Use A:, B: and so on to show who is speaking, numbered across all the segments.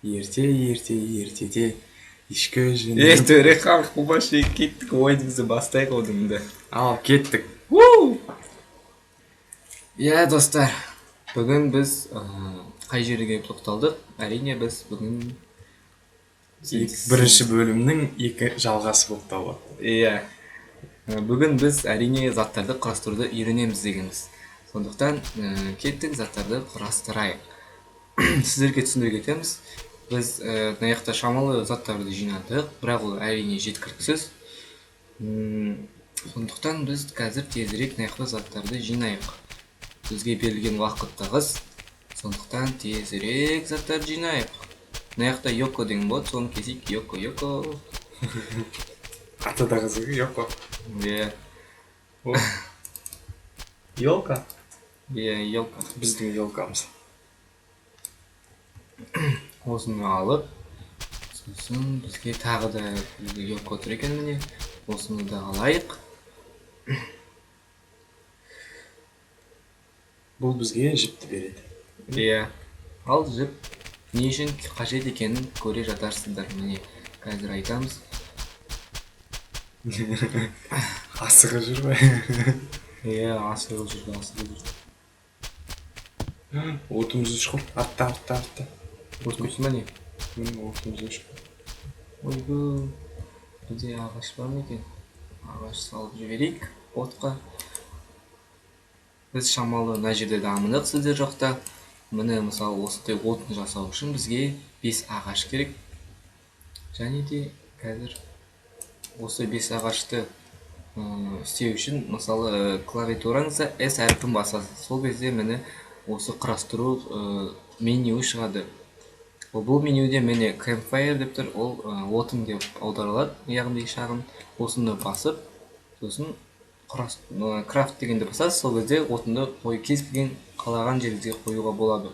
A: ертеде ішкі жүніп.
B: Төре халық бұбашы кеттік ойынымызды бастайық одыңды.
A: Ал кеттік.
B: Иә достар, бүгін біз қай жерге тоқталдық? Әрине біз бүгін
A: Бірінші бөлімнің екі жалғасы болып табылады.
B: Иә. Бүгін біз әрине заттарды құрастыруды үйренеміз дегенбіз. Сондықтан кеттік заттарды құрастырайық. Сіздерге түсіндіре кетеміз. Біз мынаяқта шамалы заттарды жинадық, бірақ ол әрине жеткіліксіз. Сондықтан біз қазір тезірек мынаяқта заттарды жинайық. Бізге берілген уақыт тығыз. Сондықтан тезірек заттарды жинайық. Мынаяқта Йоко деген болады, соны кесейік. Йоко.
A: Аты да қызығы Йоко.
B: Иә.
A: Йолка?
B: Иә, Йоко.
A: Біздің Йолкамыз.
B: Осыны алып, сосын бізге тағы да Йоко тұр екен міне. Осыны да алайық.
A: Бұл бізге жіпті береді.
B: Иә. Ал жіп не үшін қажет екенін көре жатарсыздар. Міне, қазір айтамыз.
A: Асығы жүр бе?
B: Иә, асығы жүр.
A: Отымыз ұшқып, артта.
B: Отымыз ма не?
A: Отымыз ұшқып.
B: Ойбу, бізде ағаш бар ма екен? Ағаш салып жіберейік отқа. Біз шамалы мына жерде дамыдық, сіздер жоқта. Міне мысалы осындай отын жасау үшін бізге 5 ағаш керек. Және де қазір осы 5 ағашты істеу үшін мысалы клавиатураңызда S әрпін басасыз. Сол кезде міне осы құрастыру меню шығады. Бұл менюде міне campfire деп тұр, ол отын деп аударылады, яғни шағын. Осыны басып, сосын крафт дегенді басасыз, сол кезде отынды кез келген қалаған жеріңізге қоюға болады.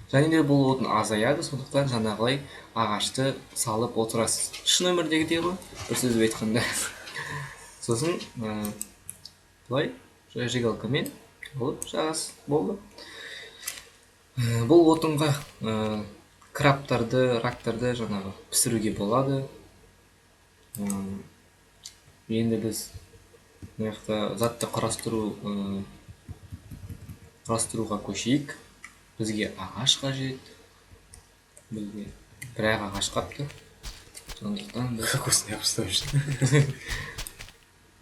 B: Және де бұл отын азаяды, сондықтан жаңағылай ағашты салып отырасыз. Шын өмірдегідей ғой, бір сөзбен айтқанда. Сосын былай жигалкамен алып жағасыз, болды. Бұл отынға крабтарды, рактарды жаңағы пісіруге болады. Енді біз мынаяқта затты құрастыруға көшейік. Бізге ағаш қажет. Бізге бірақ ағаш қапты. Сондықтан біз...
A: Қосын япыстау үшін.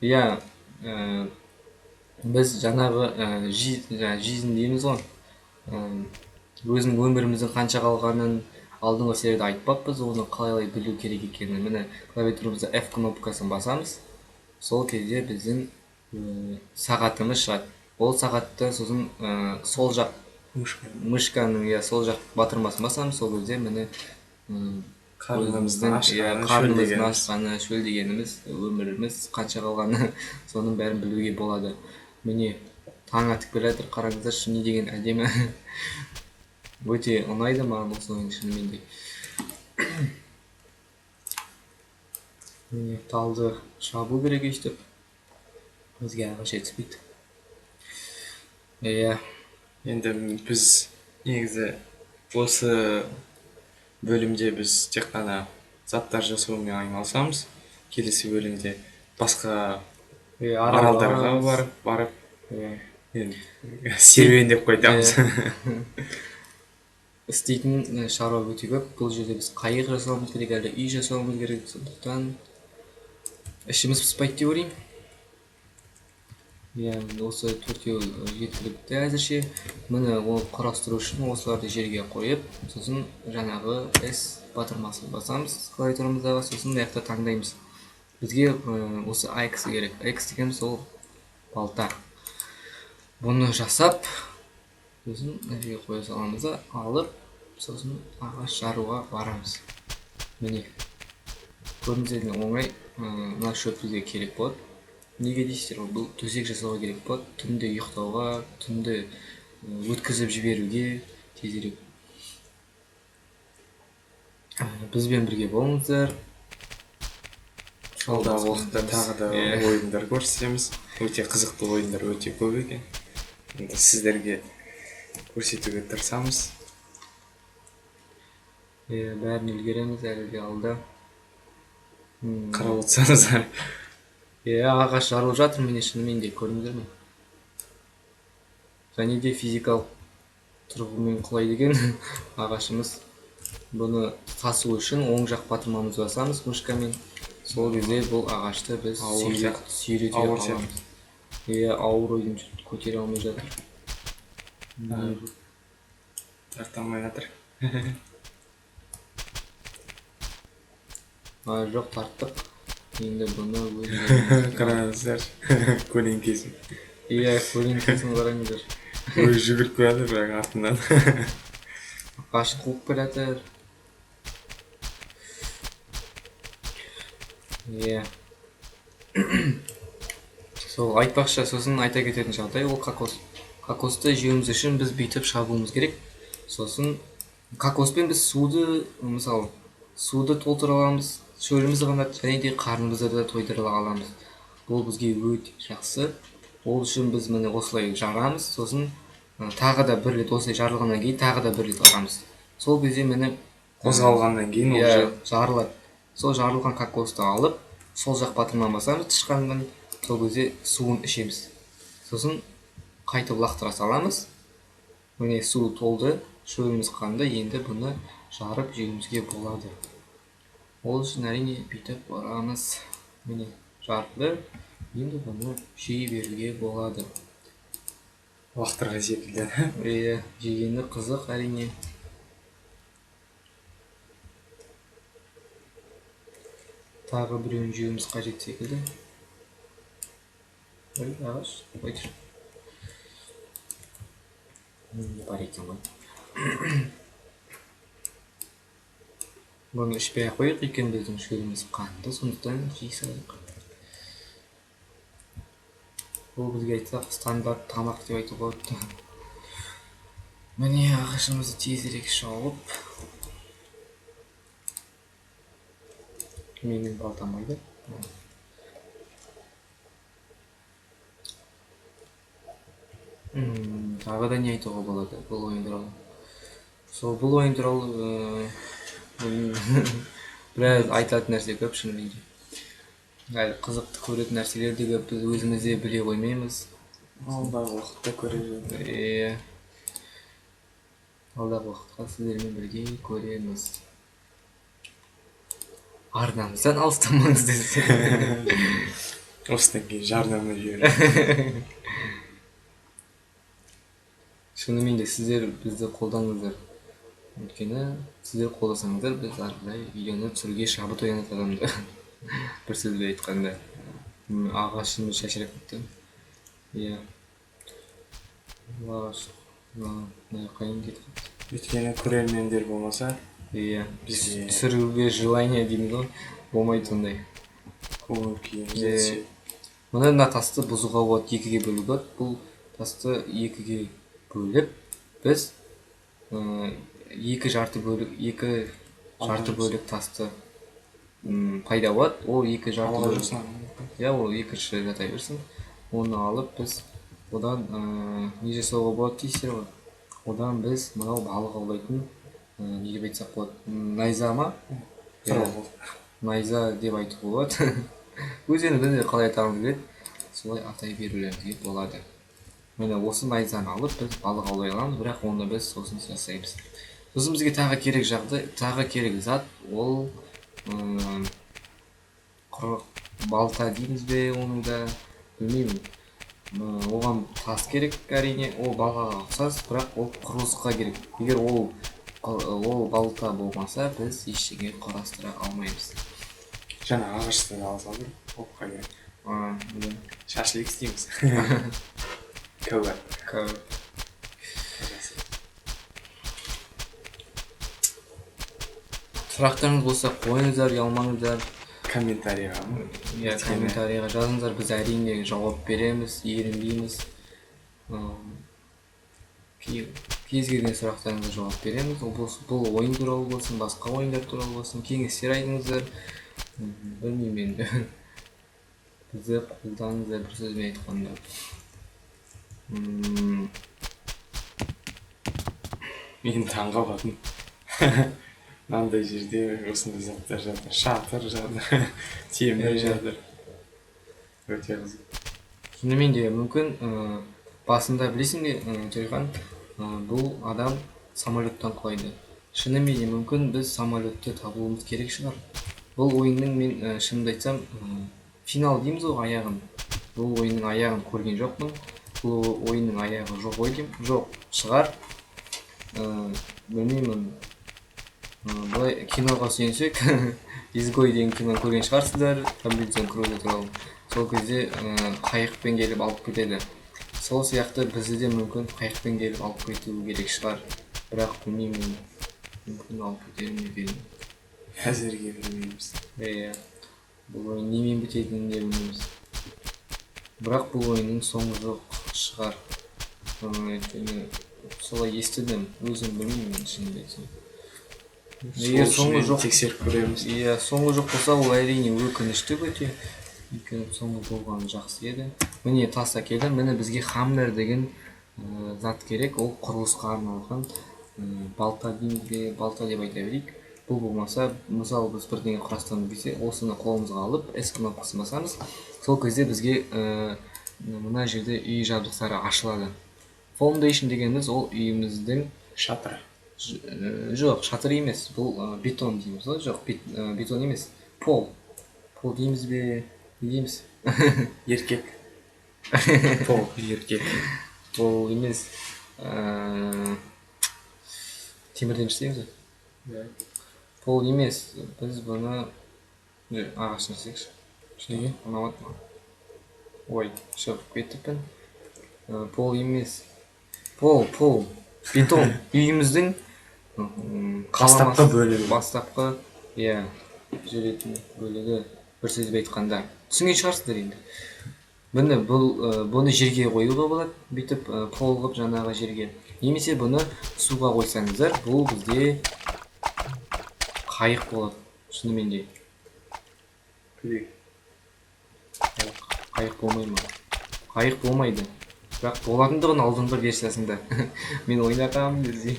B: Иә, біз жаңағы жизнь дейміз ғой. Өзінің өміріміздің қанша қалғанын алдыңғы серияда айтпаппыз, оны қалай білу керек екенін. Міне клавиатурамызда F кнопкасын басамыз. Сол кезде біздің сағатымыз шығады. Ол сағатты сосын сол жақ мышканың сол жақ батырмасын басамыз. Сол кезде міне
A: қарнымыздың
B: ашқаны, шөл дегеніміз, өміріміз қанша қалғаны, соның бәрін білуге болады. Міне таң атып келе жатыр, қараңыздаршы, не деген әдемі. Өте ұнайды маған осы ойын шынымен де. Міне талды шабу керек ештіп. Бізге ағаш жетіспейді. Иә.
A: Енді біз негізі осы бөлімде біз тек қана заттар жасаумен айналысамыз. Келесі бөлімде басқа аралдарға барып серуендеп қайтамыз.
B: Істейтін шаруа өте көп. Бұл жерде біз қайық жасауымыз керек, әлі үй жасауымыз керек. Сондықтан ішіміз піспайды деп ойлаймын. Иә, осы төртеу жеткілікті әзірше. Міне ол құрастыру үшін осыларды жерге қойып, сосын жаңағы S батырмасын басамыз клавиатурамыздағы, сосын маяқта таңдаймыз. Бізге осы X керек. X деген сол балта. Бұны жасап, сосын жерге қоя саламыз да, алып, сосын ағаш жаруға барамыз. Міне. Көрдіңіздер ме, оңай мына шөп бізге керек болады. Неге дейсіздер, бұл төсек жасауға керек болады. Түнде ұйықтауға, түнде өткізіп жіберуге тезірек. Бізбен бірге болыңыздар.
A: Алдағы уақытта тағы да ойындар көрсетеміз. Өте қызықты ойындар өте көп екен. Сіздерге көрсетуге тырысамыз.
B: бәрін үлгереміз әлі де алда.
A: Қарап отырсаңыздар.
B: Ағаш жарылып жатыр, міне шынымен де көрдіңіздер ме? Және де физикалық тұрғымен құлайды екен ағашымыз. Бұны тасу үшін оң жақ батырмамызды басамыз мышкамен. Сол кезде бұл ағашты біз сүйрете аламыз. Ауыр ойын көтере алмай жатыр.
A: Тарта алмай жатыр.
B: Жоқ, тарттық. Енді бұны
A: қараңыздар, көлеңкесін.
B: көлеңкесін қараңыздар.
A: Өзі жүгіріп келеді, бірақ артынан.
B: Ағаш қуып келатыр. Сол айтпақшы, сосын айта кететін жағдай ол кокос. Кокосты жеуіміз үшін біз бүйтіп шабуымыз керек. Сосын кокоспен біз суды, мысалы, суды толтыра аламыз, шөлімізді ғана және де қарнымызды да тойдыра аламыз. Бұл бізге өте жақсы. Ол үшін біз міне осылай жарамыз, сосын тағы да бір рет осылай жарылғаннан кейін тағы да бір рет аламыз. Сол кезде міне
A: қозғалғаннан кейін ол
B: жарылады. Сол жарылған кокосты алып, сол жақ батырман басамыз тышқанның, сол кезде суын ішеміз. Сосын қайтып лақтыра саламыз. Міне су толды, шөліміз қанды, енді бұны жарып жеуімізге болады. Ол үшін әрине бүйтіп барамыз. Міне жарылды, енді бұны жей беруге болады.
A: лақтырға секілді.
B: Жегені қызық әрине. Тағы біреуін жеуіміз қажет секілді. Ағаш, қойдыр. Бар екен ғой. Бұны ішпей қойық екен, біздің шөліміз қанды, сондықтан жей салайық. Бұл бізге айтсақ стандарт тамақ деп айтуға болады. Міне ағашымызды тезірек шауып. Менің балтамайды. Тағы да не айтуға болады бұл ойын туралы. Сол бұл ойын туралы біраз айтатын нәрсе көп шынымен де. Әлі қызықты көретін нәрселер де көп, біз өзімізде біле қоймаймыз.
A: Алдағы уақытта көреміз.
B: Алдағы уақытқа сіздермен бірге көреміз. Арнамыздан алыстамаңыздар.
A: Осыдан кейін жарнама жібер.
B: Шынымен де сіздер бізді қолдаңыздар. Өйткені сіздер қолдасаңыздар, біз ары қарай видеоны түсіруге шабыт оянатады. Бір сөзбен айтқанда, ағашымыз шашырап кетті. Ағаш қайын кетіп кетті.
A: Өйткені көрермендер болмаса,
B: түсіруге желание дейміз ғой, болмайды сондай. Мына тасты бұзуға болады, екіге бөлуге болады. Бұл тасты екіге бөліп, біз екі жарты бөлік тасты пайда болады. Ол екі жарты бөлік. Ол екінші жата берсін. Оны алып біз одан не жасауға болады дейсіздер ғой. Одан біз мынау балық аулайтын, не деп айтсақ болады, найза ма? Найза деп айтуға болады. Өзіңізді қалай атағыңыз келеді, солай атай берулеріңізге болады. Міне осы найзаны алып біз балық аулай аламыз, бірақ оны біз сосын жасаймыз. Сосын бізге тағы керек зат, ол балта дейміз бе, оның да білмеймін. Оған тас керек әрине, ол балғаға ұқсас, бірақ ол құрылысқа керек. Егер ол балта болмаса, біз ештеңе құрастыра алмаймыз.
A: Жаңа ағаштан алсам, опқа керек. Шашлик істейміз. Кәуәт.
B: Сұрақтарыңыз болса қойыңыздар, ұялмаңыздар.
A: Комментарийға
B: жазыңыздар, біз әрине жауап береміз, ерінбейміз. Кез келген сұрақтарыңызға жауап береміз. Бұл ойын туралы болсын, басқа ойындар туралы болсын, кеңестер айтыңыздар. Білмеймін енді. Бізді қолдаңыздар, бір сөзбен айтқанда.
A: Мен таңға бардым. мынандай жерде осындай заттар жатыр, шатыр жатыр, темір жатыр. Өте қызық.
B: Шынымен де мүмкін басында білесің бе Жайхан, бұл адам самолеттан құлайды. Шынымен де мүмкін біз самолетті табуымыз керек шығар. Бұл ойынның мен шынымды айтсам финал дейміз ғой аяғын. Бұл ойынның аяғын көрген жоқпын. Бұл ойынның аяғы жоқ ой деймін. Жоқ шығар. Білмеймін. Былай киноға сүйенсек, изгой деген киноны көрген шығарсыздар, Робинзон Крузо туралы. Сол кезде қайықпен келіп алып кетеді. Сол сияқты бізді де мүмкін қайықпен келіп алып кетуі керек шығар. Бірақ білмеймін, мүмкін алып кетер ме екен.
A: Әзірге білмейміз.
B: Иә, бұл ойын немен бітетінін де білмейміз. Бірақ бұл ойынның соңы жоқ шығар. Өйткені солай естідім, өзім білмеймін шынымды айтсам. Егер соңы жоқ
A: тексеріп көреміз.
B: Иә, соңы жоқ болса, ол әрине өкінішті өте. Өйткені соңы болғаны жақсы еді. Міне тас әкелдім. Міне бізге хаммер деген зат керек. Ол құрылысқа арналған балта дейміз бе, балта деп айта берейік. Бұл болмаса, мысалы біз бірдеңе құрастырамыз десе, осыны қолымызға алып, S кнопкасын басамыз. Сол кезде бізге мына жерде үй жабдықтары ашылады. Foundation дегеніміз ол үйіміздің
A: Шатыры.
B: Жоқ, шатыр емес, бұл бетон дейміз ғой, жоқ, бетон емес, пол. Пол дейміз бе, не дейміз?
A: Еркек. Пол, еркек.
B: Пол емес, темірден істейміз ғой. Пол емес, біз бұны ағашын істейікші.
A: Неге?
B: Ұнамады ма? Ой, шығып кетіппін. Пол емес, пол, бетон, үйіміздің
A: Бастапқы бөлігі.
B: Бастапқы, иә, жүретін бөлігі, бір сөзбен айтқанда. Түсінген шығарсыздар енді. Бұны жерге қоюға болады, бүйтіп пол қылып жаңағы жерге. Немесе бұны суға қойсаңыздар, бұл бізде қайық болады, шынымен де. Қайық болмай ма? Қайық болмайды. Бірақ болатындығын алдыңғы версиясында. Мен ойнағам десе.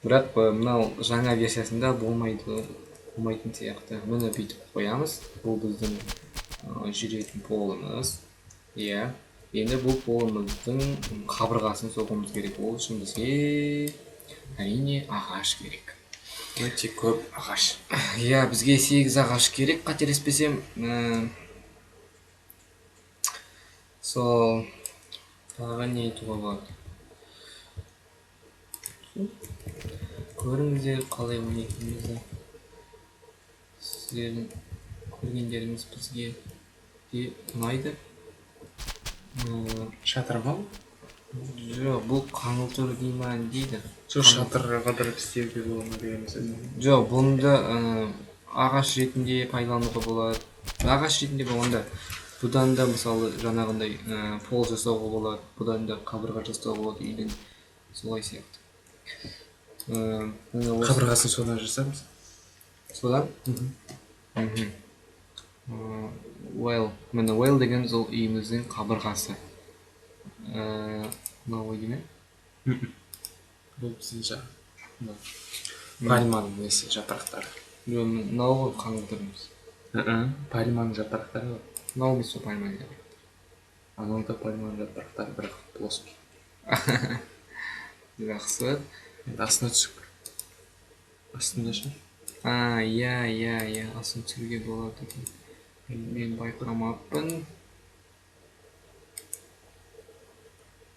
B: Бірақ мынау жаңа версиясында болмайтын сияқты. Мұны бүйтіп қоямыз. Бұл біздің жүретін полымыз. Иә. Енді бұл полымыздың қабырғасын соғуымыз керек. Ол үшін бізге әрине ағаш керек.
A: Өте көп ағаш.
B: Иә, бізге 8 ағаш керек, қателеспесем. Сол тағы не айтуға болады? Көріңіздер қалай ойнайтынымызды. Сіздердің көргендеріңіз бізге де ұнайды.
A: Шатыр ма?
B: Жоқ, бұл қаңылтыр дей ма дейді.
A: Жоқ, шатырға қыдырып істеуге бола ма деген сөз.
B: Жоқ, бұны ағаш ретінде пайдалануға болады. Ағаш ретінде болғанда бұдан да мысалы жаңағындай пол жасауға болады, бұдан да қабырға жасауға болады үйдің, солай сияқты.
A: Қабырғасын содан жасаймыз.
B: Содан? Міне well деген ол үйіміздің қабырғасы. Мынау ой деме?
A: Бұл біздің жаңа пальманың несі жапырақтары.
B: Мынау ғой қаңылтырымыз.
A: Пальманың жапырақтары ғой.
B: Мынау емес сол пальманың жапырақтары.
A: Анау да пальманың жапырақтары, бірақ плоский.
B: Жақсы.
A: Астына түсіп. Астында ше?
B: Иә, асын түсіруге болады екен. Мен байқамаппын.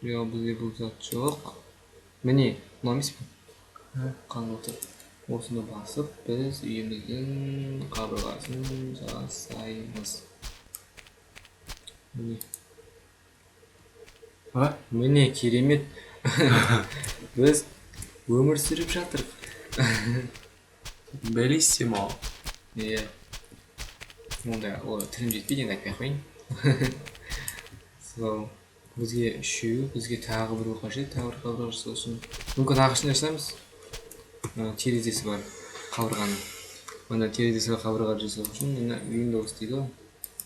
B: Жоқ, бізде бұл зат жоқ. Міне, мынау емес пе? Қаңылтыр. Осыны басып, біз үйіміздің қабырғасын жасаймыз. Міне, керемет. Біз өмір сүріп жатырық.
A: Белиссимо.
B: Иә. Онда тілім жетпейді, енді айтпай қойын. Сол, бізге үшеу, бізге тағы бір қажет, тағы бір қабырға жасау үшін. Мүмкін ағашын жасаймыз. Терезесі бар қабырғаның. Мына терезесі бар қабырға жасау үшін Windows дейді ғой.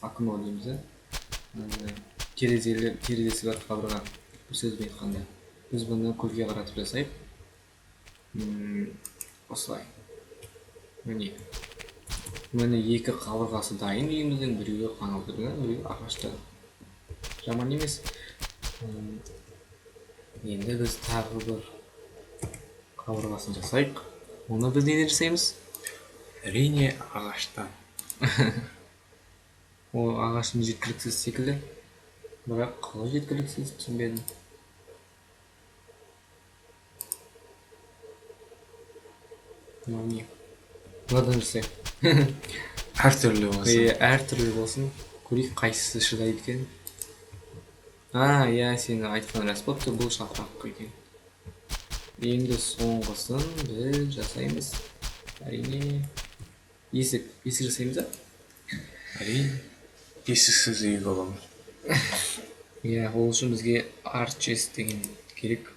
B: Окно дейміз, терезесі бар қабырға. Бір сөзбен айтқанда. Біз бұны көзге қаратып жасайық. Осылай. міне екі қабырғасы дайын үйіміздің, біреуі қаңылтырдан, біреуі ағашта. Жаман емес. Енді біз тағы бір қабырғасын жасайық. Оны біз неден жасаймыз?
A: Әрине ағаштан.
B: Ол ағашын жеткіліксіз секілді. Бірақ қалай жеткіліксіз түсінбедім. Мынадан жасайық.
A: Әртүрлі болсын.
B: Әртүрлі болсын. Көрейік қайсысы шыдайды екен. Иә, сені айтқан рас болыпты, бұл шақырақ екен. Енді соңғысын біз жасаймыз. Әрине есік жасаймыз да?
A: Әрине есіксіз үй боламыз.
B: Иә, ол үшін бізге арчес деген керек.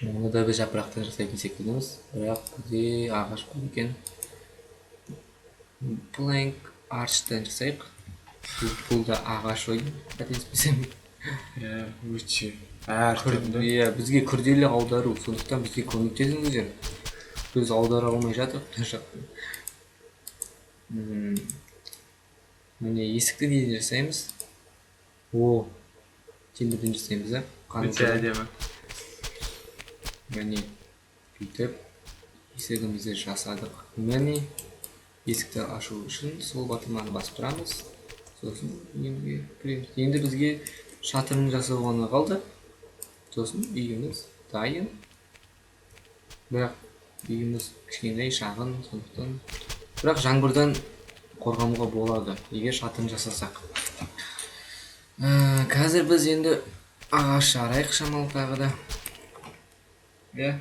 B: Оны да біз жапырақтан жасайтын секілдіміз, бірақ бізде ағаш көп екен. Plank арчтан жасайық. Бұл да ағаш ой, қателеспесем.
A: Иә, өте әртүрлі.
B: Иә, бізге күрделі аудару, сондықтан бізге көмектесіңіздер. Біз аудара алмай жатырық мына жақтан. Міне есікті неден жасаймыз? Темірден жасаймыз, да?
A: Өте әдемі.
B: Міне бүйтіп есігімізді жасадық. Міне есікті ашу үшін сол батырманы басып тұрамыз. Сосын үйімге кіреміз. Енді бізге шатырын жасау ғана қалды. Сосын үйіміз дайын. Бірақ үйіміз кішкентай шағын, сондықтан. Бірақ жаңбырдан қорғануға болады, егер шатырын жасасақ. Қазір біз енді ағаш жарайық шамалы тағы да. Иә.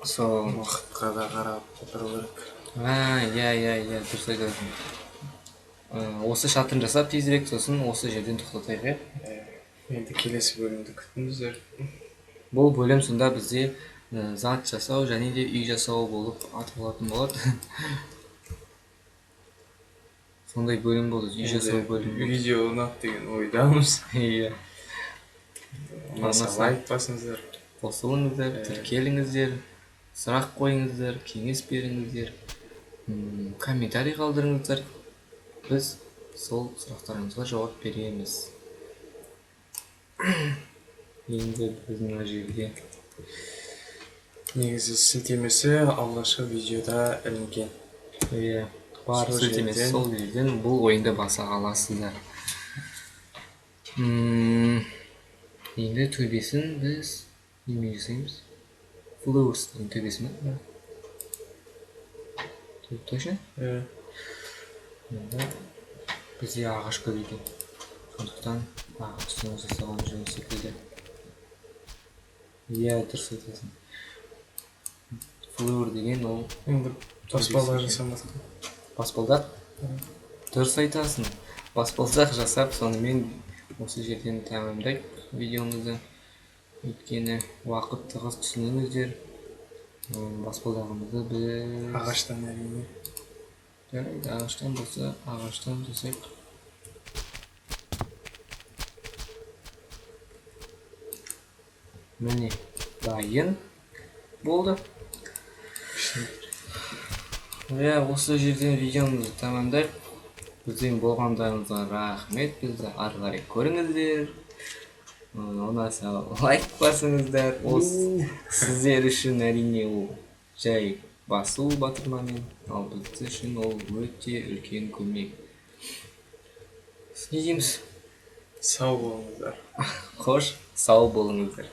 B: Сол
A: Уақытқа да қарап отыру керек.
B: Иә, дұрыс айтасың. Осы шатырын жасап тезірек, сосын осы жерден тоқтатайық,
A: Енді келесі бөлімді күтіңіздер.
B: Бұл бөлім сонда бізде зат жасау және де үй жасау болып аталатын болады. Сондай бөлім болды, үй жасау бөлімі.
A: Видео ұнады деген ойдамыз.
B: Иә.
A: Ұнаса лайк басыңыздар.
B: Қосылыңыздар, тіркеліңіздер, сұрақ қойыңыздар, кеңес беріңіздер, комментарий қалдырыңыздар. Біз сол сұрақтарыңызға жауап береміз. Енді біздің мына жерге
A: Негізі сілтемесі алғашқы видеода ілінген.
B: Иә, бар сілтемесі сол жерден бұл ойынды баса аласыздар. Енді төбесін біз немен жасаймыз? Флоурстың төбесі ме? Точно? Бізде ағаш көп екен. Сондықтан ағаштан жасаған жөн секілді. Иә, дұрыс айтасың. Флоур деген ол
A: Енді баспалдақ жасамасқа.
B: баспалдақ? Дұрыс айтасың. Баспалдақ жасап, сонымен осы жерден тәмамдайық видеомызды. Өйткені уақыт тығыз түсініңіздер. Баспалдағымызды біз
A: Ағаштан әрине.
B: жарайды, ағаштан болса, ағаштан жасайық. Міне, дайын болды. Иә, осы жерден видеомызды тәмамдайық. Бізден болғандарыңызға рахмет. Бізді ары қарай көріңіздер. Ұнаса лайк басыңыздар. Сіздер үшін әрине ол жай басу батырмамен, ал біз үшін ол өте үлкен көмек. Не дейміз?
A: Сау болыңыздар.
B: Қош, сау болыңыздар.